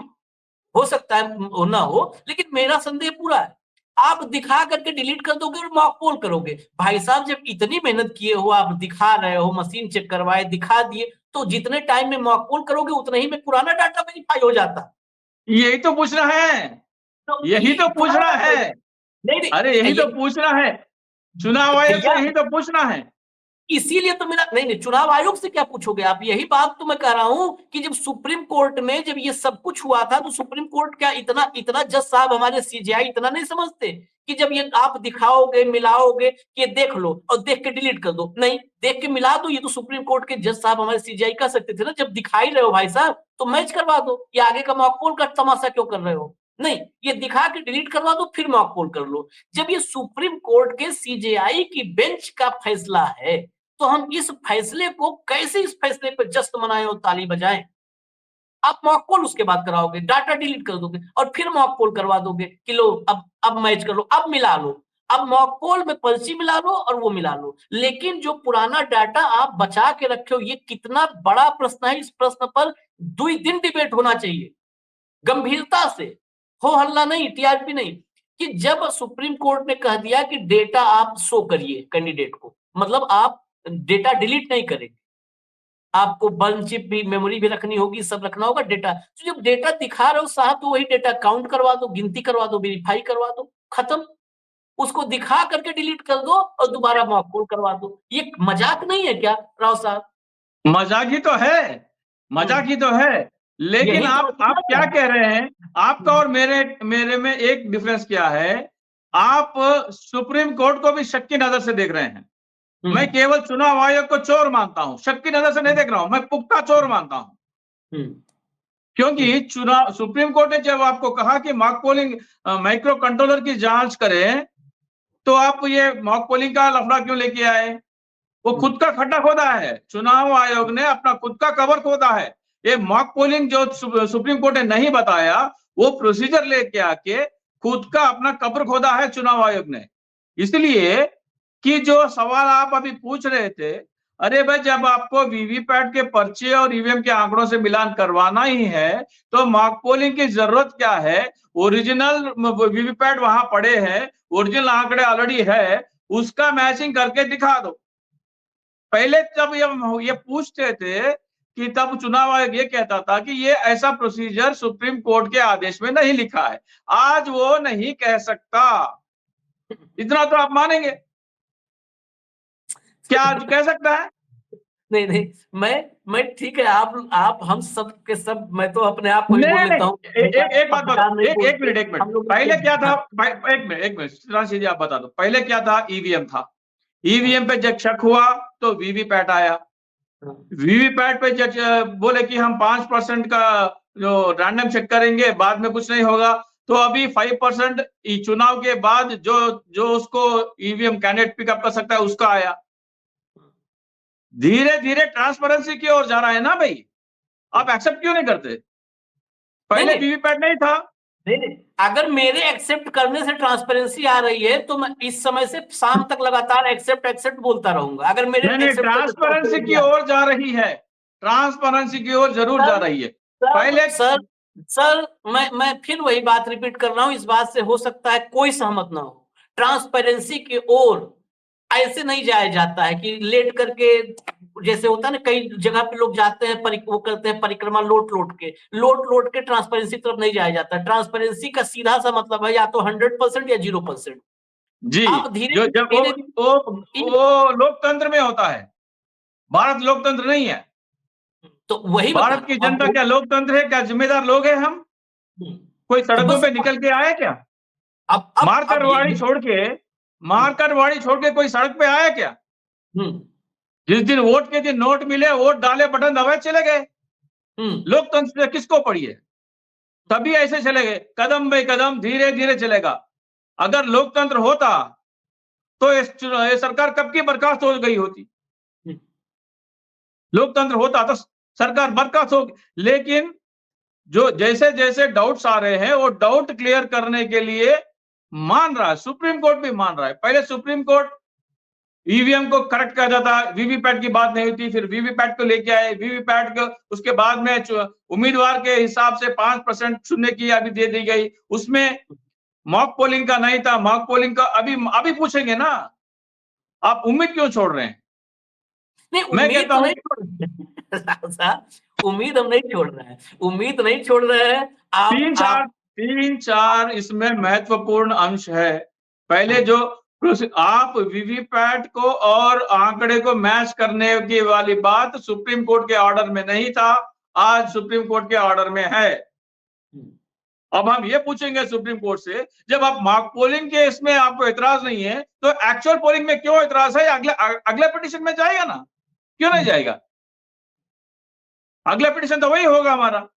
हो सकता है ना हो, लेकिन मेरा संदेह पूरा है। आप दिखा करके डिलीट कर दोगे और मॉक पोल करोगे। भाई साहब जब इतनी मेहनत किए हो, आप दिखा रहे हो, मशीन चेक करवाए, दिखा दिए, तो जितने टाइम में मॉक पोल करोगे उतने ही में पुराना डाटा वेरीफाई हो जाता। यही तो पूछना है, तो यही तो पूछना है। नहीं, अरे यही तो पूछना है, चुनाव आयोग से यही तो पूछना है। इसीलिए तो मेरा नहीं, चुनाव आयोग से क्या पूछोगे आप? यही बात तो मैं कह रहा हूं कि जब सुप्रीम कोर्ट में जब ये सब कुछ हुआ था, तो सुप्रीम कोर्ट क्या इतना इतना जज साहब हमारे सीजेआई इतना नहीं समझते कि जब ये आप दिखाओगे, मिलाओगे कि ये देख लो और देख के डिलीट कर दो? नहीं, देख के मिला दो, ये तो सुप्रीम कोर्ट के जज साहब हमारे सीजेआई कर सकते थे ना। जब दिखा ही रहे हो भाई साहब, तो मैच करवा दो। ये आगे का मॉक पोल का तमाशा क्यों कर रहे हो? नहीं, ये दिखा के डिलीट करवा दो, फिर मॉक पोल कर लो। जब ये सुप्रीम कोर्ट के सीजेआई की बेंच का फैसला है, तो हम इस फैसले को कैसे, इस फैसले पर जश्न मनाएं और ताली बजाएं? आप मॉक पोल उसके बाद कराओगे, डाटा डिलीट कर दोगे और फिर मॉक पोल करवा दोगे कि लो अब मैच कर लो, अब मिला लो। अब मॉक पोल में पर्ची मिला लो और वो मिला लो, लेकिन जो पुराना डाटा आप बचा के रखे हो, ये कितना बड़ा प्रश्न है। इस प्रश्न पर 2 दिन डिबेट होना चाहिए, गंभीरता से, हो हल्ला नहीं, टीआरपी नहीं। कि जब सुप्रीम कोर्ट ने कह दिया कि डेटा आप शो करिए कैंडिडेट को, मतलब आप डेटा डिलीट नहीं करेंगे, आपको बर्न चिप भी, मेमोरी भी रखनी होगी, सब रखना होगा डेटा। तो जब डेटा दिखा रहे हो साहब, तो वही डेटा काउंट करवा दो, गिनती करवा दो, वेरीफाई करवा दो, खत्म। उसको दिखा करके डिलीट कर दो और दोबारा मॉक पोल करवा दो। ये मजाक नहीं है क्या राव साहब? मजाक ही तो है, मजाक ही तो है। लेकिन यही तो आप मतलब क्या है। कह रहे हैं, आपका और मेरे मेरे में एक डिफरेंस क्या है, आप सुप्रीम कोर्ट को भी शक की नजर से देख रहे हैं। मैं केवल चुनाव आयोग को चोर मानता हूं, शक की नजर से नहीं देख रहा हूं, मैं पुख्ता चोर मानता हूं। क्योंकि चुनाव सुप्रीम कोर्ट ने जब आपको कहा कि मॉक पोलिंग माइक्रो कंट्रोलर की जांच करें, तो आप ये मॉक पोलिंग का लफड़ा क्यों लेके आए? वो खुद का खड्डा खोदा है, चुनाव आयोग ने अपना खुद का कवर खोदा है। ये मॉक पोलिंग जो सुप्रीम कोर्ट ने नहीं बताया, वो प्रोसीजर लेके आके खुद का अपना कब्र खोदा है चुनाव आयोग ने। इसलिए कि जो सवाल आप अभी पूछ रहे थे, अरे भाई जब आपको वीवीपैट के पर्चे और ईवीएम के आंकड़ों से मिलान करवाना ही है, तो मॉक पोलिंग की जरूरत क्या है? ओरिजिनल वीवीपैट वहां पड़े हैं, ओरिजिनल आंकड़े ऑलरेडी है, उसका मैचिंग करके दिखा दो। पहले जब ये पूछते थे कि तब चुनाव आयोग ये कहता था कि ये ऐसा प्रोसीजर सुप्रीम कोर्ट के आदेश में नहीं लिखा है। आज वो नहीं कह सकता, इतना तो आप मानेंगे। क्या आज कह सकता है? नहीं नहीं, मैं ठीक है, आप हम सब के सब, मैं तो अपने आप को भी बोल नहीं लेता नहीं, हूँ, एक बात पत्रकार बताओ, नहीं एक बोलते, मिनट, एक मिनट। हम लोग पहले क्या था? हाँ, एक मिनट राशि जी, आप बता दो पहले क्या था? ईवीएम था। ईवीएम पे जब शक हुआ तो वीवीपैट आया। हाँ, वीवीपैट पे जज बोले कि हम 5% का जो रैंडम चेक करेंगे, बाद में कुछ नहीं होगा। तो अभी 5% चुनाव के बाद जो जो उसको ईवीएम कैंडिडेट पिकअप कर सकता है उसका आया। धीरे धीरे ट्रांसपेरेंसी की ओर जा रहा है ना भाई। आप एक्सेप्ट क्यों नहीं करते? नहीं पहले नहीं वीवीपैट नहीं था। नहीं नहीं, अगर मेरे एक्सेप्ट करने से ट्रांसपेरेंसी आ रही है, तो मैं इस समय से शाम तक लगातार एक्सेप्ट एक्सेप्ट बोलता रहूंगा, अगर मेरे नहीं नहीं, एक्सेप्ट करने से ट्रांसपेरेंसी ट्रांसपेरेंसी की आ रही ओर जा रही है, ट्रांसपेरेंसी की ओर जरूर जा है। रही है। सर पहले सर सर मैं फिर वही बात रिपीट कर रहा हूं, इस बात से हो सकता है कोई सहमत ना हो। ट्रांसपेरेंसी की ओर ऐसे नहीं जाया जाता है कि लेट करके, जैसे होता है ना, कई जगह पे लोग जाते हैं, वो करते हैं परिक्रमा लोट लोट के ट्रांसपेरेंसी तरफ नहीं जाया जाता। ट्रांसपेरेंसी का सीधा सा मतलब है या तो 100% या 0%। जी, आप धीरे जो जब धीरे वो लोकतंत्र में होता है, भारत लोकतंत्र नहीं है। तो वही बता भारत रहा की हूँ जनता क्या लोकतंत्र है? क्या जिम्मेदार लोग हैं हम? कोई तो सड़कों बस पे निकल के आए क्या? अब ये मारकर वाड़ी छोड़ के कोई सड़क पे आया क्या? हम्म जिस दिन वोट के दिन नोट मिले, वोट डाले, बटन दबाए, चले गए। हम्म लोकतंत्र से किसको पड़ी है? तभी ऐसे चले गए, कदम बे कदम, धीरे धीरे चलेगा। अगर लोकतंत्र होता तो ये सरकार कब की बर्खास्त हो गई होती। हम्म लोकतंत्र होता तो सरकार बर्खास्त हो। लेकिन जो जैसे जैसे डाउट्स आ रहे हैं, वो डाउट क्लियर करने के लिए मान रहा है, सुप्रीम कोर्ट भी मान रहा है। पहले सुप्रीम कोर्ट ईवीएम को करेक्ट कर जाता, वीवीपैट की बात नहीं होती, फिर वीवीपैट को लेके आए, वीवीपैट को उसके बाद में उम्मीदवार के हिसाब से 5% चुनने की अभी दे दी गई। उसमें मॉक पोलिंग का नहीं था, मॉक पोलिंग का अभी अभी पूछेंगे ना। आप उम्मीद क्यों छोड़ रहे हैं? नहीं, मैं उम्मीद कहता तो हूं नहीं छोड़ रहे हैं साहब, उम्मीद हम नहीं छोड़ रहे हैं, उम्मीद नहीं छोड़ रहे हैं। तीन आप चार तीन चार इसमें महत्वपूर्ण अंश है। पहले जो आप वीवीपैट को और आंकड़े को मैच करने की वाली बात सुप्रीम कोर्ट के ऑर्डर में नहीं था, आज सुप्रीम कोर्ट के ऑर्डर में है। अब हम ये पूछेंगे सुप्रीम कोर्ट से, जब आप मॉक पोलिंग के इसमें आपको एतराज नहीं है तो एक्चुअल पोलिंग में क्यों एतराज है? अगले पिटीशन में जाएगा ना, क्यों नहीं जाएगा? अगला पिटीशन तो वही होगा हमारा।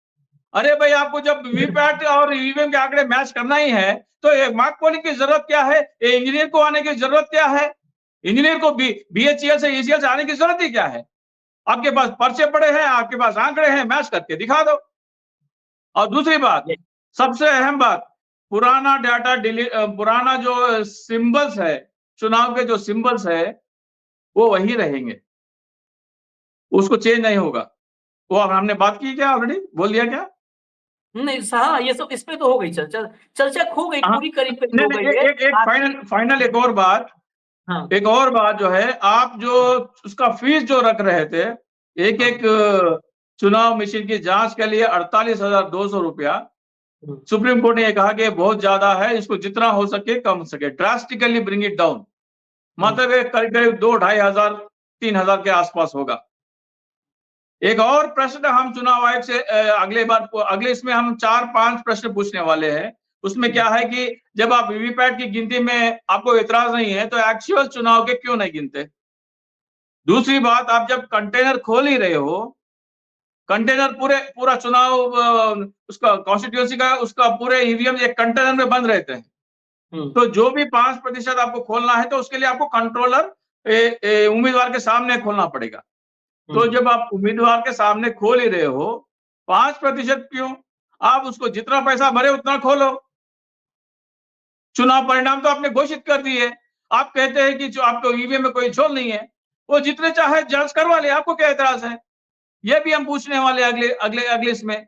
अरे भाई, आपको जब वीवीपैट और ईवीएम के आंकड़े मैच करना ही है तो एक मॉक पोलिंग की जरूरत क्या है? इंजीनियर को आने की जरूरत क्या है? इंजीनियर को बीएचईएल से ईसीएल से आने की जरूरत ही क्या है? आपके पास पर्चे पड़े हैं, आपके पास आंकड़े हैं, मैच करके दिखा दो। और दूसरी बात, सबसे अहम बात, पुराना डाटा पुराना जो सिंबल्स है, चुनाव के जो सिंबल्स है वो वही रहेंगे, उसको चेंज नहीं होगा। वो हमने बात की क्या? ऑलरेडी बोल दिया क्या? नहीं हाँ, ये सब इस पे तो हो गई चर्चा हो गई, पूरी करीब हो गई है। एक फाइनल एक और बात, हाँ। एक और बात जो है, आप जो उसका फीस जो रख रहे थे एक चुनाव मशीन की जांच के लिए 48,200 रुपया, सुप्रीम कोर्ट ने यह कहा कि बहुत ज्यादा है, इसको जितना हो सके कम सके, ड्रास्टिकली ब्रिंग इट डाउन। मतलब करीब करीब 2-2,500 3,000 के आसपास होगा। एक और प्रश्न हम चुनाव आयोग से अगले इसमें हम 4-5 प्रश्न पूछने वाले हैं। उसमें क्या है कि जब आप वीवीपैट की गिनती में आपको एतराज नहीं है तो एक्चुअल चुनाव के क्यों नहीं गिनते? दूसरी बात, आप जब कंटेनर खोल ही रहे हो, कंटेनर पूरा चुनाव उसका कॉन्स्टिट्यूंसी का उसका पूरे ईवीएम एक कंटेनर में बंद रहते हैं, तो जो भी 5% आपको खोलना है तो उसके लिए आपको कंट्रोलर उम्मीदवार के सामने खोलना पड़ेगा। तो जब आप उम्मीदवार के सामने खोल ही रहे हो, 5% क्यों? आप उसको जितना पैसा भरे उतना खोलो। चुनाव परिणाम तो आपने घोषित कर दिए, आप कहते हैं कि जो आपको ईवीएम में कोई झोल नहीं है, वो जितने चाहे जांच करवा ले, आपको क्या एतराज है? ये भी हम पूछने वाले अगले इसमें।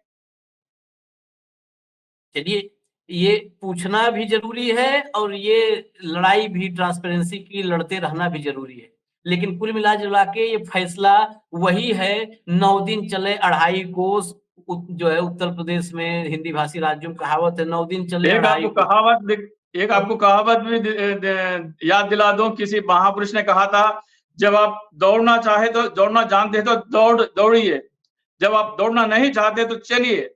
चलिए, ये पूछना भी जरूरी है और ये लड़ाई भी ट्रांसपेरेंसी की लड़ते रहना भी जरूरी है, लेकिन कुल मिला जुला के ये फैसला वही है। 9 दिन चले 2.5 कोस, जो है उत्तर प्रदेश में हिंदी भाषी राज्यों में कहावत है, 9 दिन चले 2.5 कोस। एक आपको कहावत भी याद दिला दूं, किसी महापुरुष ने कहा था, जब आप दौड़ना चाहे तो दौड़ना जानते हैं तो दौड़िए, जब आप दौड़ना नहीं चाहते तो चलिए,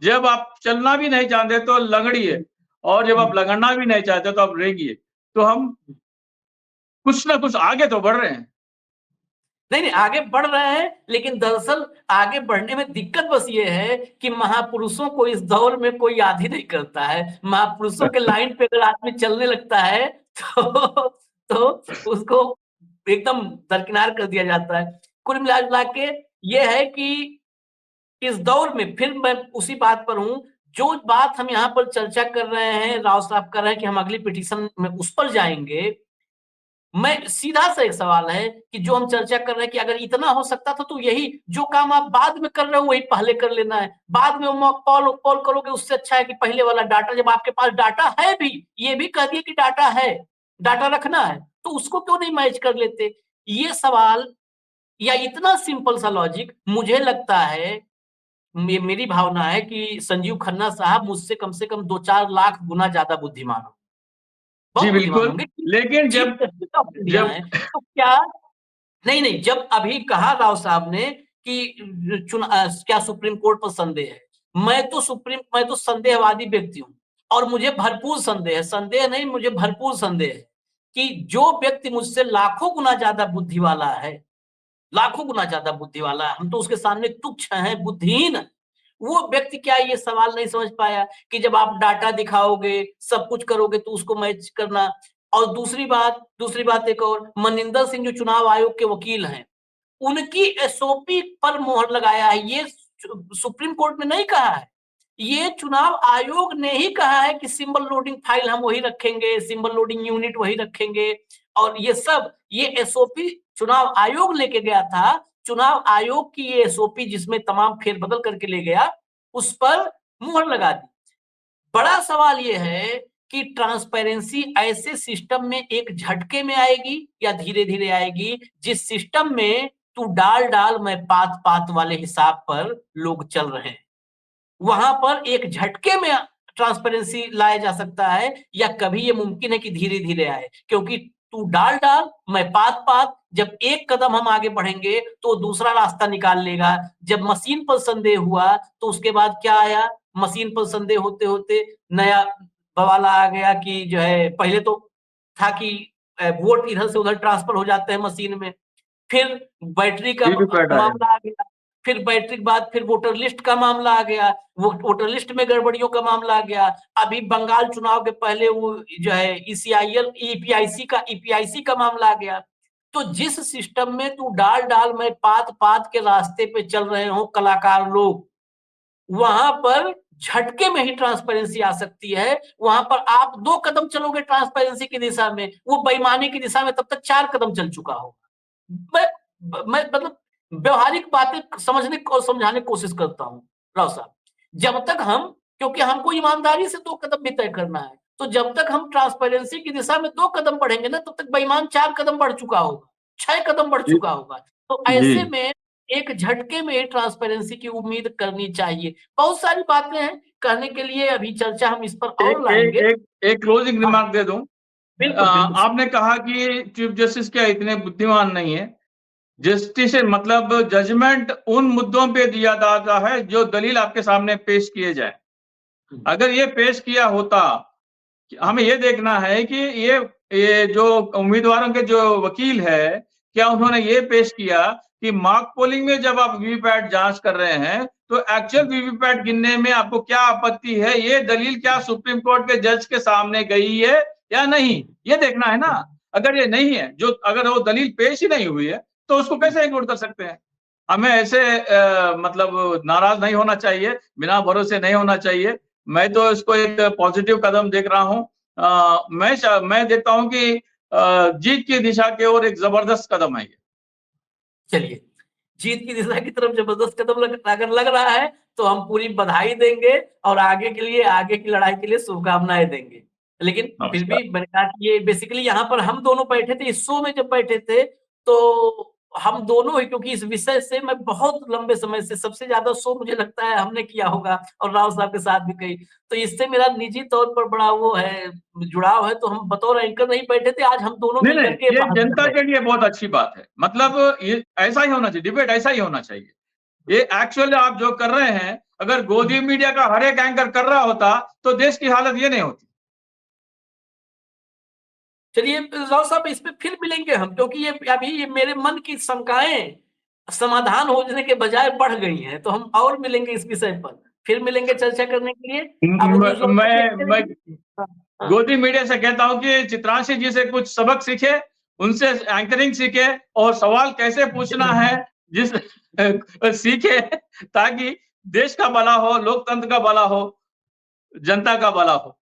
जब आप चलना भी नहीं चाहते तो लंगड़िए, और जब आप लगड़ना भी नहीं चाहते तो आप रेंगिए। तो हम कुछ ना कुछ आगे तो बढ़ रहे हैं। नहीं, आगे बढ़ रहे हैं, लेकिन दरअसल आगे बढ़ने में दिक्कत बस ये है कि महापुरुषों को इस दौर में कोई याद ही नहीं करता है। महापुरुषों के लाइन पे अगर आदमी चलने लगता है तो उसको एकदम दरकिनार कर दिया जाता है। कुल मिला के ये है कि इस दौर में फिर मैं उसी बात पर हूं, जो बात हम यहाँ पर चर्चा कर रहे हैं, राव साहब कर रहे हैं कि हम अगली पिटीशन में उस पर जाएंगे। मैं सीधा सा एक सवाल है कि जो हम चर्चा कर रहे हैं कि अगर इतना हो सकता था तो यही जो काम आप बाद में कर रहे हो वही पहले कर लेना है। बाद में मॉक पॉल करोगे, उससे अच्छा है कि पहले वाला डाटा, जब आपके पास डाटा है भी, ये भी कह दिए कि डाटा है, डाटा रखना है, तो उसको क्यों नहीं मैच कर लेते? ये सवाल या इतना सिंपल सा लॉजिक, मुझे लगता है, मेरी भावना है कि संजीव खन्ना साहब मुझसे कम से कम 2-4 लाख गुना ज्यादा बुद्धिमान हो, जी बहुत बुद्धिमान बिल्कुल। होंगे। लेकिन जब तो क्या नहीं, जब अभी कहा राव साहब ने कि क्या सुप्रीम कोर्ट पर संदेह है, मैं तो संदेहवादी व्यक्ति हूं और मुझे भरपूर संदेह नहीं, मुझे भरपूर संदेह है कि जो व्यक्ति मुझसे लाखों गुना ज्यादा बुद्धि वाला है, लाखों गुना ज्यादा बुद्धि वाला है, हम तो उसके सामने तुच्छ हैं, बुद्धिहीन, वो व्यक्ति क्या ये सवाल नहीं समझ पाया कि जब आप डाटा दिखाओगे, सब कुछ करोगे तो उसको मैच करना। और दूसरी बात एक और, मनिंदर सिंह जो चुनाव आयोग के वकील हैं, उनकी एसओपी पर मोहर लगाया है। ये सुप्रीम कोर्ट ने नहीं कहा है, ये चुनाव आयोग ने ही कहा है कि सिंबल लोडिंग फाइल हम वही रखेंगे, सिंबल लोडिंग यूनिट वही रखेंगे, और ये एसओपी चुनाव आयोग लेके गया था। चुनाव आयोग की ये एसओपी जिसमें तमाम फेरबदल करके ले गया, उस पर मुहर लगा दी। बड़ा सवाल ये है कि ट्रांसपेरेंसी ऐसे सिस्टम में एक झटके में आएगी या धीरे धीरे आएगी, जिस सिस्टम में तू डाल मैं पात वाले हिसाब पर लोग चल रहे हैं, वहां पर एक झटके में ट्रांसपेरेंसी लाया जा सकता है, या कभी ये मुमकिन है कि धीरे-धीरे आए? क्योंकि तू डाल-डाल, मैं पात-पात, जब एक कदम हम आगे बढ़ेंगे, तो दूसरा रास्ता निकाल लेगा। जब मशीन पर संदेह हुआ, तो उसके बाद क्या आया? मशीन पर संदेह होते-होते नया बवाल आ गया कि जो है, पहले तो था कि वोट इधर से उधर ट्रांसफर हो जाते हैं मशीन में। फिर बैटरी का वीवीपैट आया। मामला आ गया, फिर बैटरी के बाद फिर वोटर लिस्ट का मामला आ गया, वो वोटर लिस्ट में गड़बड़ियों का मामला आ गया। अभी बंगाल चुनाव के पहले वो जो है ईसीआईएल ईपीआईसी का मामला आ गया। तो जिस सिस्टम में तू डाल-डाल मैं पात-पात के रास्ते पे चल रहे हों कलाकार लोग, वहां पर झटके में ही ट्रांसपेरेंसी आ सकती है। वहां पर आप 2 कदम चलोगे ट्रांसपेरेंसी की दिशा में, वो बेईमानी की दिशा में तब तक 4 कदम चल चुका होगा। मैं मतलब व्यवहारिक बातें समझने और समझाने की कोशिश करता हूँ राव साहब। जब तक हम, क्योंकि हमको ईमानदारी से 2 कदम भी तय करना है, तो जब तक हम ट्रांसपेरेंसी की दिशा में 2 कदम बढ़ेंगे ना, तब तक बेईमान 4 कदम बढ़ चुका होगा, 6 कदम बढ़ जी, चुका होगा। तो जी। ऐसे में एक झटके में ट्रांसपेरेंसी की उम्मीद करनी चाहिए। बहुत सारी बातें हैं कहने के लिए, अभी चर्चा हम इस पर एक और एक लाएँगे। एक एक क्लोजिंग हाँ, रिमार्क दे दूं। बिल्कुल, बिल्कुल। आपने कहा कि चीफ जस्टिस क्या इतने बुद्धिमान नहीं है। जस्टिस मतलब जजमेंट उन मुद्दों पे दिया जाता है जो दलील आपके सामने पेश किए जाए। हुँ, अगर ये पेश किया होता, हुँ, हमें ये देखना है कि ये जो उम्मीदवारों के जो वकील है, क्या उन्होंने ये पेश किया कि मॉक पोलिंग में जब आप वीवीपैट जांच कर रहे हैं, तो एक्चुअल वीवीपैट गिनने में आपको क्या आपत्ति है? ये दलील क्या सुप्रीम कोर्ट के जज के सामने गई है या नहीं? ये देखना है ना। अगर ये नहीं है, अगर वो दलील पेश ही नहीं हुई है, तो उसको कैसे इग्नोर कर सकते हैं? हमें ऐसे मतलब नाराज नहीं होना चाहिए, बिना भरोसे नहीं होना चाहिए। मैं तो इसको एक पॉजिटिव कदम देख रहा हूँ। मैं देखता हूँ कि जीत की दिशा की ओर एक जबरदस्त कदम है ये। चलिए, जीत की दिशा की तरफ जबरदस्त कदम अगर लग रहा है, तो हम पूरी बधाई देंगे और आगे के लिए, आगे की लड़ाई के लिए शुभकामनाएँ देंगे। लेकिन फिर नमस्कार। भी मैंने कहा कि ये बेसिकली यहाँ पर हम दोनों बैठे थे, इस शो में जब बैठे थे, तो हम दोनों ही, क्योंकि इस विषय से मैं बहुत लंबे समय से, सबसे ज़्यादा शो मुझे लगता है हमने किया होगा, और राव साहब के साथ भी कई। तो इससे मेरा निजी तौर पर बड़ा वो है, जुड़ाव है, तो हम बतौर एंकर नहीं बैठे थे, आज हम दोनों नहीं, मिलकर नहीं, के ये बहस कर जनता रहे हैं। के लिए बहुत अच्छी बात है। मतलब ये ऐसा ही होना चाहिए, डिबेट ऐसा ही होना चाहिए। ये एक्चुअली आप जो कर रहे हैं, अगर गोदी मीडिया का हर एक एंकर कर रहा होता, तो देश की हालत ये नहीं होती। चलिए राव साहब, इस पे फिर मिलेंगे हम, क्योंकि ये अभी ये मेरे मन की शंकाएं समाधान होने के बजाय बढ़ गई हैं, तो हम और मिलेंगे इस विषय पर, फिर मिलेंगे चर्चा करने के लिए। आप न्यूज लॉन्च को देखते मैं रहिए। हाँ, हाँ। गोदी मीडिया से कहता हूं कि चित्रांशी जी से कुछ सबक सीखे, उनसे एंकरिंग सीखे और सवाल कैसे पूछना है जिस सीखे, ताकि देश का भला हो, लोकतंत्र का भला हो, जनता का भला हो।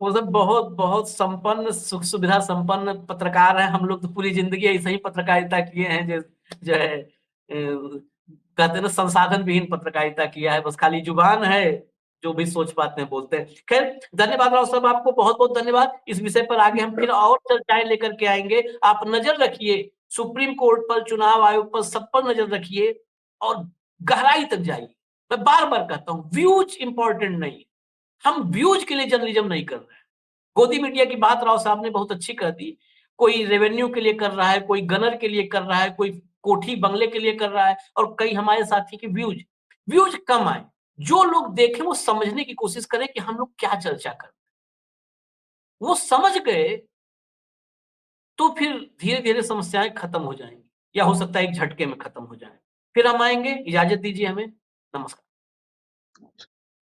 वो सब बहुत बहुत संपन्न, सुख सुविधा संपन्न पत्रकार हैं। हम लोग तो पूरी जिंदगी ऐसे ही पत्रकारिता किए हैं, जो है कहते हैं ना, संसाधन विहीन पत्रकारिता किया है, बस खाली जुबान है, जो भी सोच पाते हैं बोलते हैं। खैर, धन्यवाद राव साहब, आपको बहुत बहुत धन्यवाद। इस विषय पर आगे हम फिर और चर्चाएं लेकर के आएंगे। आप नजर रखिए सुप्रीम कोर्ट पर, चुनाव आयोग पर, सब पर नजर रखिए और गहराई तक जाइए। मैं बार बार कहता हूँ, व्यूज इंपॉर्टेंट नहीं, हम व्यूज के लिए जर्नलिज्म नहीं कर रहे हैं। गोदी मीडिया की बात राव साहब ने बहुत अच्छी कर दी। कोई रेवेन्यू के लिए कर रहा है, कोई गनर के लिए कर रहा है, कोई कोठी बंगले के लिए कर रहा है, और कई हमारे साथी की व्यूज व्यूज कम आए। जो लोग देखें वो समझने की कोशिश करें कि हम लोग क्या चर्चा कर रहे हैं। वो समझ गए तो फिर धीरे धीरे समस्याएं खत्म हो जाएंगी, या हो सकता है एक झटके में खत्म हो जाए। फिर हम आएंगे, इजाजत दीजिए हमें। नमस्कार।